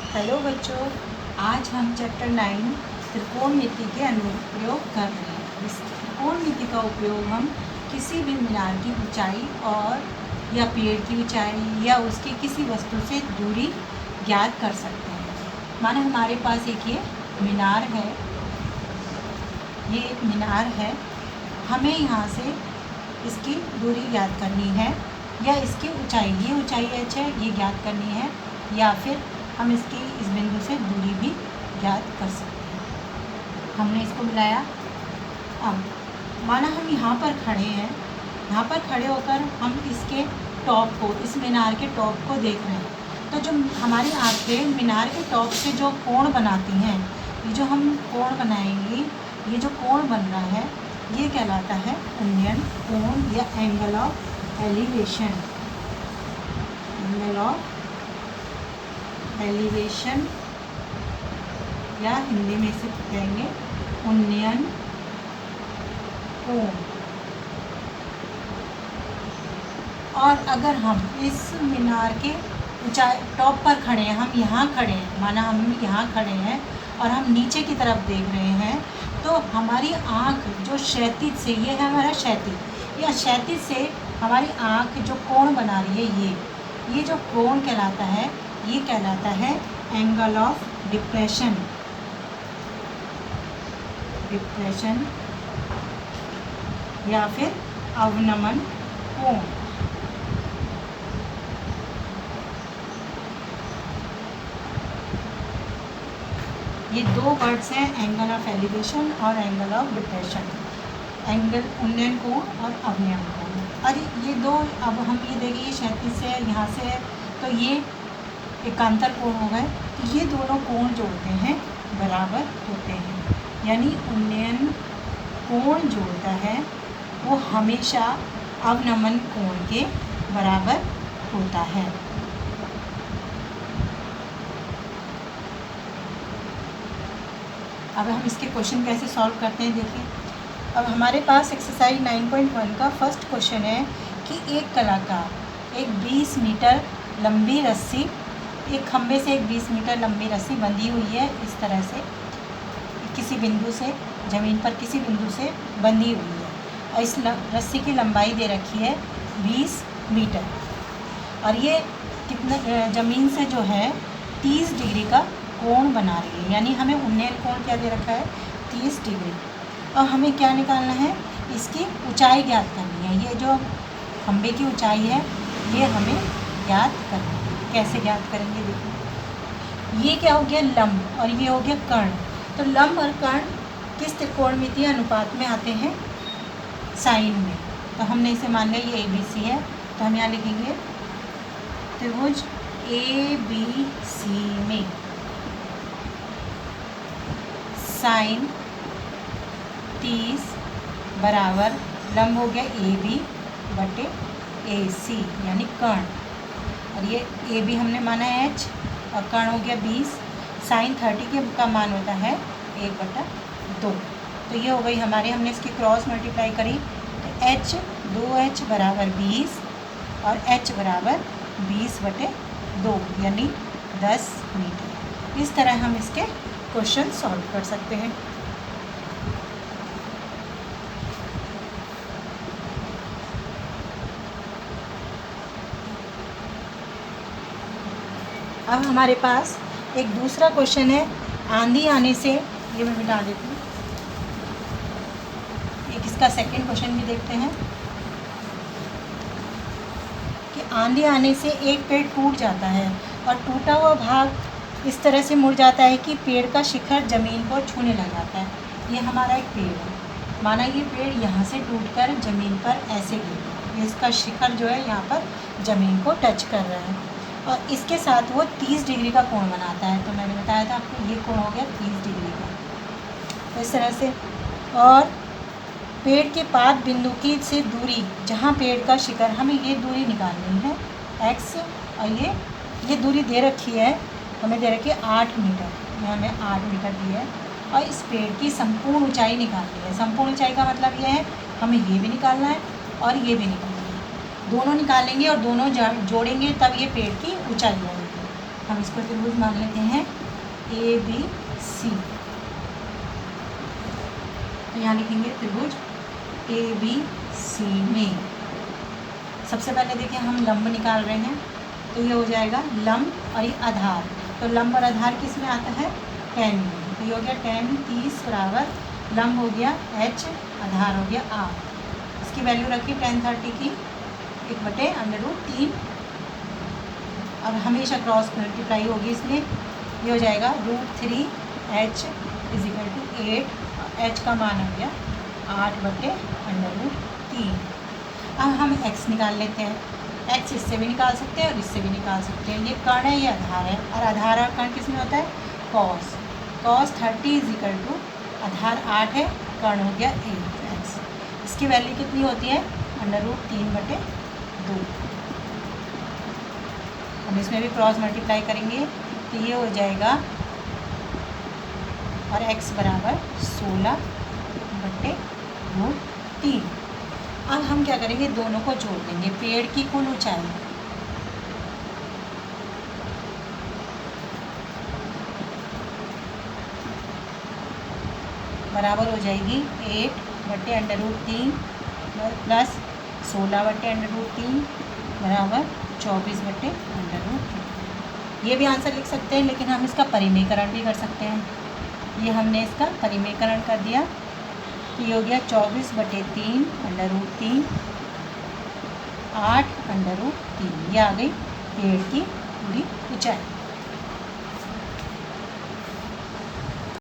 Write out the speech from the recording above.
Hello बच्चों, आज हम चैप्टर 9 त्रिकोणमिति के अनुप्रयोग कर रहे हैं। इस त्रिकोणमिति का उपयोग हम किसी भी मीनार की ऊंचाई और या पेड़ की ऊंचाई या उसकी किसी वस्तु से दूरी ज्ञात कर सकते हैं। माना हमारे पास एक ये मीनार है, ये एक मीनार है, हमें यहाँ से इसकी दूरी ज्ञात करनी है या इसकी ऊंचाई, ये ऊंचाई h है, ये ज्ञात करनी है, या फिर हम इसकी इस बिंदु से दूरी भी ज्ञात कर सकते हैं। हमने इसको मिलाया। अब माना हम यहाँ पर खड़े हैं, यहाँ पर खड़े होकर हम इसके टॉप को, इस मीनार के टॉप को देख रहे हैं। तो जो हमारी आँखें मीनार के टॉप से जो कोण बनाती हैं, ये जो हम कोण बनाएंगे, ये जो कोण बन रहा है, ये कहलाता है उन्नयन कोण या angle of elevation. Angle of elevation या हिंदी में इसे कहेंगे उन्नयन कोण। और अगर हम इस मीनार के ऊंचाई टॉप पर खड़े हैं, हम यहाँ खड़े हैं, माना हम यहाँ खड़े हैं और हम नीचे की तरफ देख रहे हैं, तो हमारी आँख जो क्षैतिज से, ये है हमारा क्षैतिज, या क्षैतिज से हमारी आँख जो कोण बना रही है, ये जो कोण कहलाता है, ये कहलाता है एंगल ऑफ डिप्रेशन। डिप्रेशन या फिर अवनमन कोण। ये दो वर्ड्स हैं, एंगल ऑफ एलिवेशन और एंगल ऑफ डिप्रेशन। एंगल उन्नयन कोण और अवनमन कोण। और ये दो, अब हम ये देखिए क्षैतिज से यहाँ से है, तो ये एकांतर कोण हो गए। तो ये दोनों कोण जो होते हैं बराबर होते हैं, यानी उन्नयन कोण जो होता है वो हमेशा अवनमन कोण के बराबर होता है। अब हम इसके क्वेश्चन कैसे सॉल्व करते हैं, देखिए। अब हमारे पास एक्सरसाइज 9.1 का फर्स्ट क्वेश्चन है कि एक कलाकार एक 20 मीटर लंबी रस्सी, एक खंभे से एक 20 मीटर लंबी रस्सी बंधी हुई है, इस तरह से किसी बिंदु से, ज़मीन पर किसी बिंदु से बंधी हुई है, और इस रस्सी की लंबाई दे रखी है 20 मीटर, और ये कितना ज़मीन से जो है 30 डिग्री का कोण बना रही है, यानी हमें उन्नयन कोण क्या दे रखा है, 30 डिग्री। और हमें क्या निकालना है, इसकी ऊंचाई ज्ञात करनी है। ये जो खंभे की ऊंचाई है, ये हमें ज्ञात करनी है। कैसे ज्ञात करेंगे, देखिए। ये क्या हो गया, लंब, और ये हो गया कर्ण। तो लंब और कर्ण किस त्रिकोणमितीय अनुपात में आते हैं, साइन में। तो हमने इसे मान लिया ये ABC है, तो हम यहाँ लिखेंगे त्रिभुज ABC में साइन 30 बराबर लंब हो गया AB बटे AC, यानी कर्ण, और ये AB हमने माना है H, और कर्ण हो गया 20। साइन 30 के का मान होता है 1/2। तो ये हो गई हमारे, हमने इसकी क्रॉस मल्टीप्लाई करी, तो 2H बराबर 20 और H बराबर 20/2, यानी 10 मीटर। इस तरह हम इसके क्वेश्चन सॉल्व कर सकते हैं। अब हमारे पास एक दूसरा क्वेश्चन है, आंधी आने से, ये मैं मिटा देती हूँ, एक इसका सेकंड क्वेश्चन भी देखते हैं कि आंधी आने से एक पेड़ टूट जाता है और टूटा हुआ भाग इस तरह से मुड़ जाता है कि पेड़ का शिखर ज़मीन को छूने लग जाता है। ये हमारा एक पेड़ है, माना ये पेड़ यहाँ से टूटकर ज़मीन पर ऐसे गिर गया, इसका शिखर जो है यहाँ पर ज़मीन को टच कर रहा है, और इसके साथ वो 30 डिग्री का कोण बनाता है। तो मैंने बताया था आपको, ये कोण हो गया 30 डिग्री का। तो इस तरह से, और पेड़ के पाद बिंदु की से दूरी, जहाँ पेड़ का शिखर, हमें ये दूरी निकालनी है x, और ये दूरी दे रखी है, हमें दे रखी है 8 मीटर, यहाँ हमें 8 मीटर दी है, और इस पेड़ की संपूर्ण ऊंचाई निकालनी है। संपूर्ण ऊंचाई का मतलब ये है हमें ये भी निकालना है और ये भी निकालना है, दोनों निकालेंगे और दोनों जोड़ेंगे तब ये पेड़ की ऊंचाई आएगी। हम इसको त्रिभुज मान लेते हैं ABC। तो यहाँ लिखेंगे त्रिभुज ABC में सबसे पहले देखिए हम लंब निकाल रहे हैं, तो ये हो जाएगा लंब और ये आधार। तो लंब और आधार किस में आता है? tan में। तो ये हो गया tan 30 बराबर लंब हो गया h, आधार हो गया r। इसकी वैल्यू रखिए tan 30 की 1/√3 और हमेशा क्रॉस मल्टीप्लाई होगी इसलिए ये हो जाएगा √3h = 8। h का मान हो गया 8/√3। अब हम x निकाल लेते हैं। x इससे भी निकाल सकते हैं और इससे भी निकाल सकते हैं। ये कर्ण है, ये आधार है, और आधार और कर्ण किस में होता है? cos 30 = आधार 8 है, कर्ण हो गया 8x। इसकी वैल्यू कितनी होती है? √3/2। हम इसमें भी क्रॉस मल्टीप्लाई करेंगे तो ये हो जाएगा, और x बराबर 16/√3। अब हम क्या करेंगे? दोनों को जोड़ देंगे। पेड़ की कुल ऊंचाई बराबर हो जाएगी 8/√3 प्लस 16/√3 बराबर 24/√3। ये भी आंसर लिख सकते हैं, लेकिन हम इसका परिमेयकरण भी कर सकते हैं। ये हमने इसका परिमेयकरण कर दिया तो ये हो गया 24/3 8/√3। ये आ गई पेड़ की पूरी ऊंचाई।